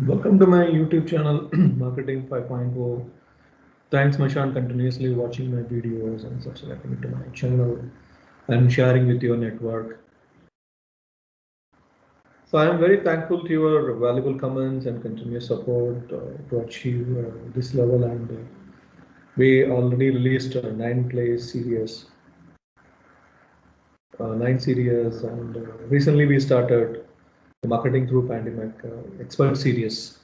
Welcome to my YouTube channel, Marketing 5.0. Thanks, Mashan, continuously watching my videos and subscribing to my channel and sharing with your network. So I am very thankful to your valuable comments and continuous support to achieve this level. And we already released 9 series, and recently we started the Marketing Through Pandemic Expert Series.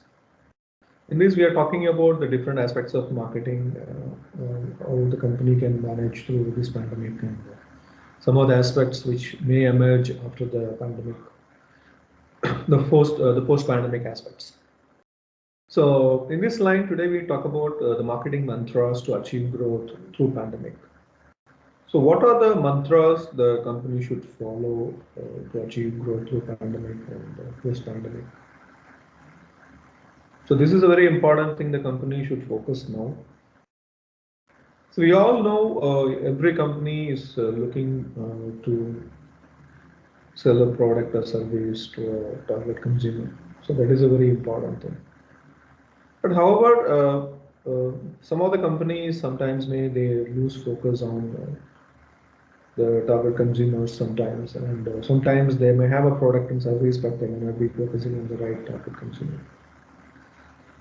In this, we are talking about the different aspects of marketing, how the company can manage through this pandemic, and some of the aspects which may emerge after the pandemic, the post-pandemic aspects. So, in this line today, we talk about the marketing mantras to achieve growth through pandemic. So, what are the mantras the company should follow to achieve growth through pandemic and post-pandemic? So, this is a very important thing the company should focus now. So we all know every company is looking to sell a product or service to a target consumer. So that is a very important thing. But however, some of the companies sometimes they lose focus on the target consumers sometimes, and sometimes they may have a product and service, but they may not be focusing on the right target consumer.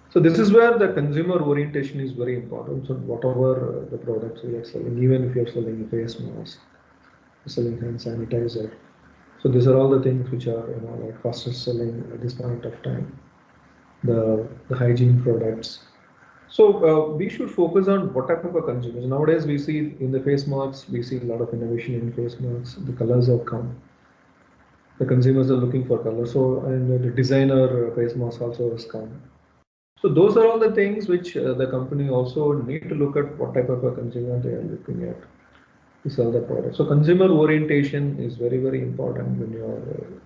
So this is where the consumer orientation is very important. So whatever the products we are selling, even if you're selling a face mask, selling hand sanitizer. So these are all the things which are like fastest selling at this point of time. The hygiene products. So we should focus on what type of a consumers. Nowadays we see in the face masks, we see a lot of innovation in face masks. The colors have come. The consumers are looking for color. So and the designer face mask also has come. So those are all the things which the company also need to look at what type of a consumer they are looking at to sell the product. So consumer orientation is very, very important when you're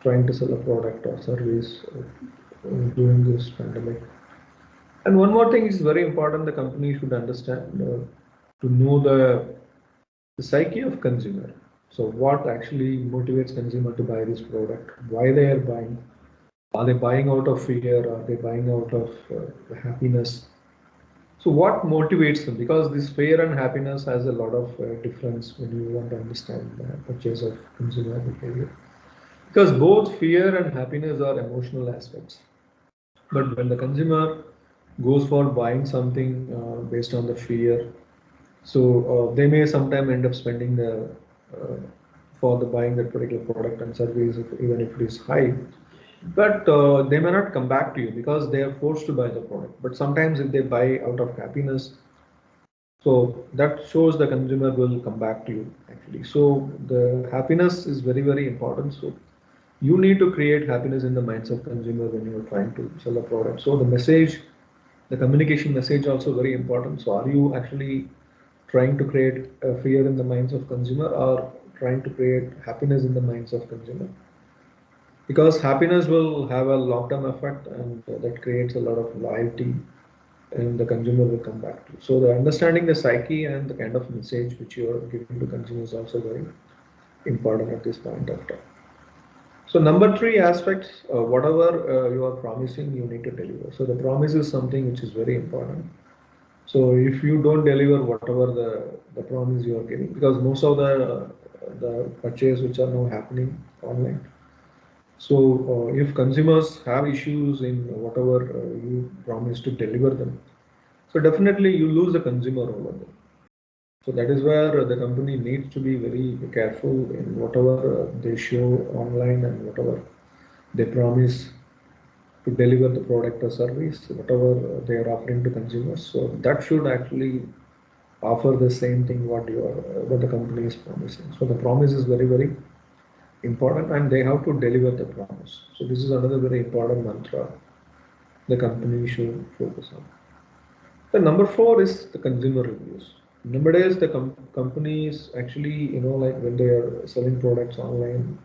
trying to sell a product or service during this pandemic. And one more thing is very important, the company should understand to know the psyche of consumer. So what actually motivates consumer to buy this product, why they are buying. Are they buying out of fear? Are they buying out of happiness? So what motivates them? Because this fear and happiness has a lot of difference when you want to understand the purchase of consumer behavior. Because both fear and happiness are emotional aspects. But when the consumer goes for buying something based on the fear, so they may sometime end up spending for the buying that particular product and service, even if it is high. But they may not come back to you because they are forced to buy the product. But sometimes if they buy out of happiness, so that shows the consumer will come back to you actually. So the happiness is very, very important. So you need to create happiness in the minds of consumer when you are trying to sell a product. So the message, the communication message also very important. So are you actually trying to create a fear in the minds of consumer or trying to create happiness in the minds of consumer? Because happiness will have a long-term effect and that creates a lot of loyalty and the consumer will come back to you. So the understanding the psyche and the kind of message which you are giving to consumers is also very important at this point of time. So number three aspects, whatever you are promising, you need to deliver. So the promise is something which is very important. So if you don't deliver whatever the promise you are giving, because most of the purchase which are now happening online. So if consumers have issues in whatever you promise to deliver them, so definitely you lose the consumer over there. So that is where the company needs to be very careful in whatever they show online and whatever they promise to deliver the product or service, whatever they are offering to consumers. So that should actually offer the same thing what the company is promising. So the promise is very, very important and they have to deliver the promise. So this is another very important mantra the company should focus on. The number four is the consumer reviews. Nowadays, the companies actually, like when they are selling products online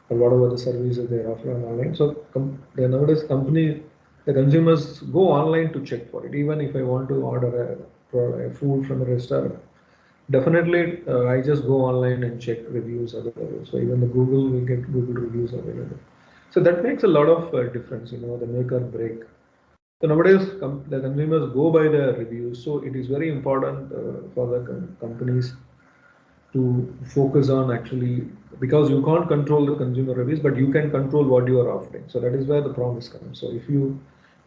or whatever the services they are offering online. So the nowadays company, the consumers go online to check for it. Even if I want to order a food from a restaurant, definitely I just go online and check reviews available. So even the Google will get Google reviews available. So that makes a lot of difference, the make or break. So nowadays, the consumers go by the reviews. So it is very important for the companies to focus on actually, because you can't control the consumer reviews, but you can control what you are offering. So that is where the promise comes. So if you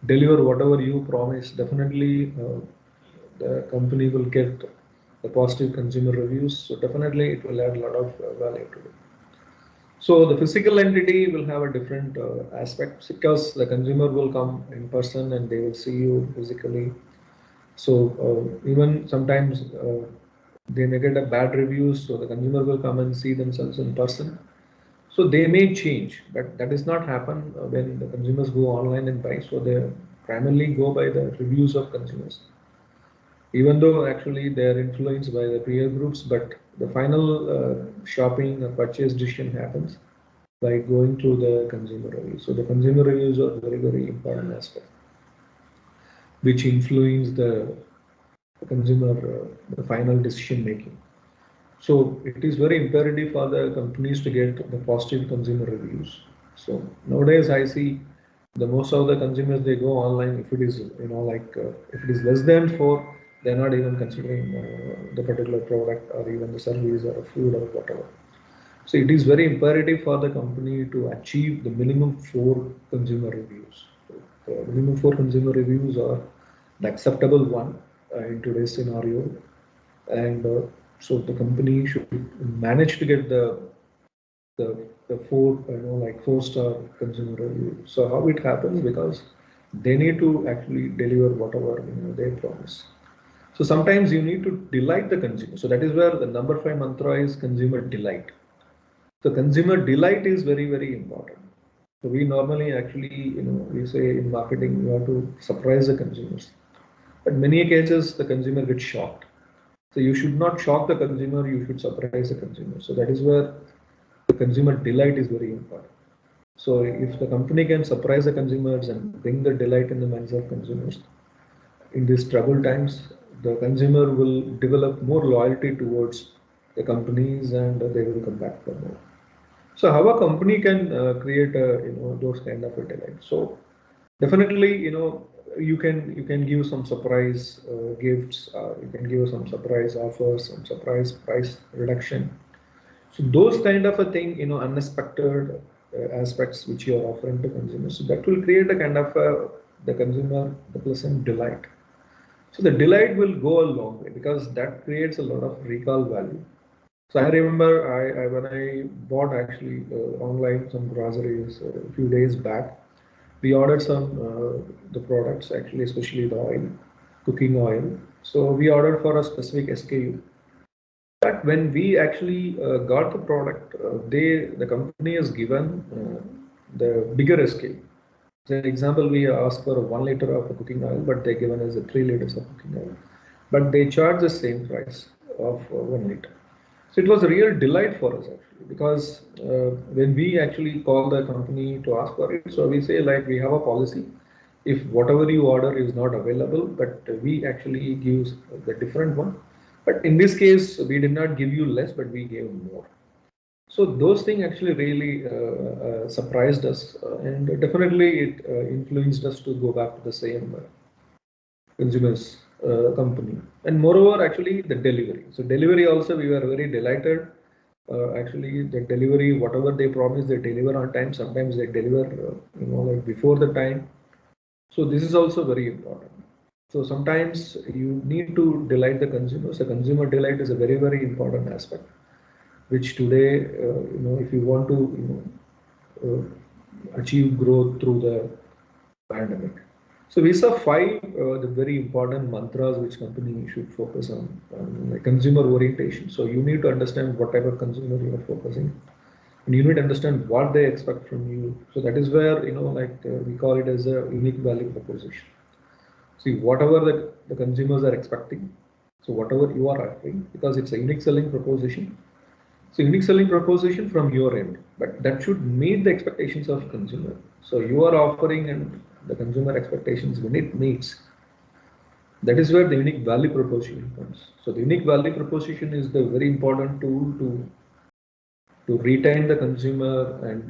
deliver whatever you promise, definitely the company will get the positive consumer reviews. So definitely it will add a lot of value to it. So the physical entity will have a different aspect because the consumer will come in person and they will see you physically. So even sometimes they may get a bad reviews, so the consumer will come and see themselves in person. So they may change, but that does not happen when the consumers go online and buy. So they primarily go by the reviews of consumers, even though actually they are influenced by the peer groups, but the final shopping or purchase decision happens by going through the consumer reviews. So the consumer reviews are very, very important aspect, which influence the consumer, the final decision making. So it is very imperative for the companies to get the positive consumer reviews. So nowadays I see the most of the consumers, they go online if it is if it is less than 4, they're not even considering the particular product or even the service or food or whatever. So it is very imperative for the company to achieve the minimum 4 consumer reviews. So the minimum 4 consumer reviews are the acceptable one in today's scenario, and so the company should manage to get the 4 4-star consumer review. So how it happens, because they need to actually deliver whatever they promise. So sometimes you need to delight the consumer. So that is where the number 5 mantra is consumer delight. So consumer delight is very, very important. So we normally actually, we say in marketing, you have to surprise the consumers. But many cases, the consumer gets shocked. So you should not shock the consumer, you should surprise the consumer. So that is where the consumer delight is very important. So if the company can surprise the consumers and bring the delight in the minds of consumers in these troubled times, the consumer will develop more loyalty towards the companies and they will come back for more. So how a company can create those kind of a delight. So definitely you can give some surprise gifts, you can give some surprise offers, some surprise price reduction. So those kind of a thing, unexpected aspects which you are offering to consumers, so that will create a kind of the consumer the pleasant delight. So the delight will go a long way because that creates a lot of recall value. So I remember when I bought actually online some groceries a few days back, we ordered some the products actually, especially the oil, cooking oil. So we ordered for a specific SKU. But when we actually got the product, the company has given the bigger SKU. For example, we asked for 1 liter of cooking oil, but they given us 3 liters of cooking oil. But they charge the same price of 1 liter. So it was a real delight for us actually, because when we actually call the company to ask for it, so we say like we have a policy. If whatever you order is not available, but we actually give the different one. But in this case, we did not give you less, but we gave more. So those things actually really surprised us, and definitely it influenced us to go back to the same consumers company. And moreover, actually the delivery. So delivery also we were very delighted. Actually, the delivery, whatever they promise, they deliver on time. Sometimes they deliver, like before the time. So this is also very important. So sometimes you need to delight the consumers. The consumer delight is a very, very important aspect, which today, if you want to, achieve growth through the pandemic. So these are 5 the very important mantras which company should focus on, like consumer orientation. So you need to understand what type of consumer you are focusing, and you need to understand what they expect from you. So that is where we call it as a unique value proposition. See whatever the consumers are expecting. So whatever you are offering, because it's a unique selling proposition. So unique selling proposition from your end, but that should meet the expectations of consumer. So you are offering and the consumer expectations when it meets, that is where the unique value proposition comes. So the unique value proposition is the very important tool to retain the consumer and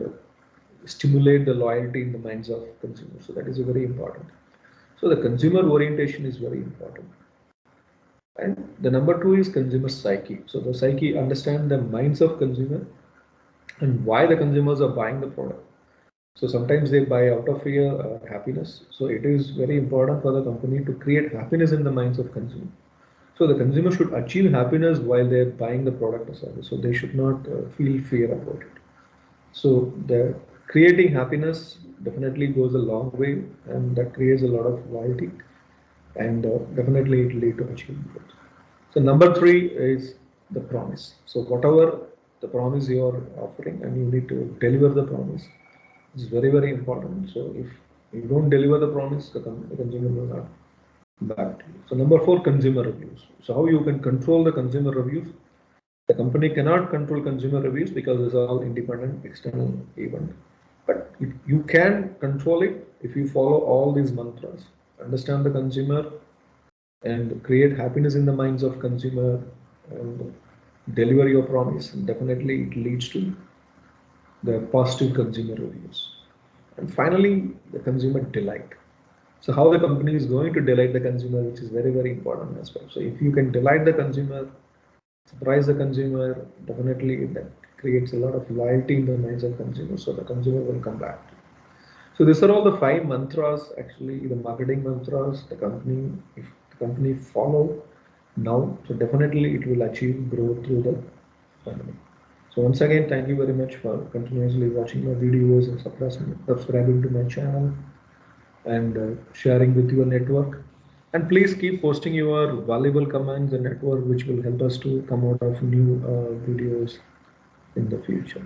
stimulate the loyalty in the minds of consumers. So that is very important. So the consumer orientation is very important. And the number two is consumer psyche. So the psyche understand the minds of consumer and why the consumers are buying the product. So sometimes they buy out of fear or happiness. So it is very important for the company to create happiness in the minds of consumer. So the consumer should achieve happiness while they're buying the product or service. So they should not feel fear about it. So the creating happiness definitely goes a long way, and that creates a lot of loyalty, and definitely it lead to achieving growth. So number three is the promise. So whatever the promise you are offering, and you need to deliver the promise. It's very, very important. So if you don't deliver the promise, the consumer will not back to you. So number four, consumer reviews. So how you can control the consumer reviews? The company cannot control consumer reviews because it's all independent external event. But you can control it if you follow all these mantras. Understand the consumer and create happiness in the minds of consumer and deliver your promise. And definitely it leads to the positive consumer reviews. And finally, the consumer delight. So how the company is going to delight the consumer, which is very, very important as well. So if you can delight the consumer, surprise the consumer, definitely that creates a lot of loyalty in the minds of consumers. So the consumer will come back. So these are all the five mantras, actually the marketing mantras the company, if the company follow now, so definitely it will achieve growth through the company. So once again, thank you very much for continuously watching my videos and subscribing to my channel and sharing with your network. And please keep posting your valuable comments and network, which will help us to come out of new videos in the future.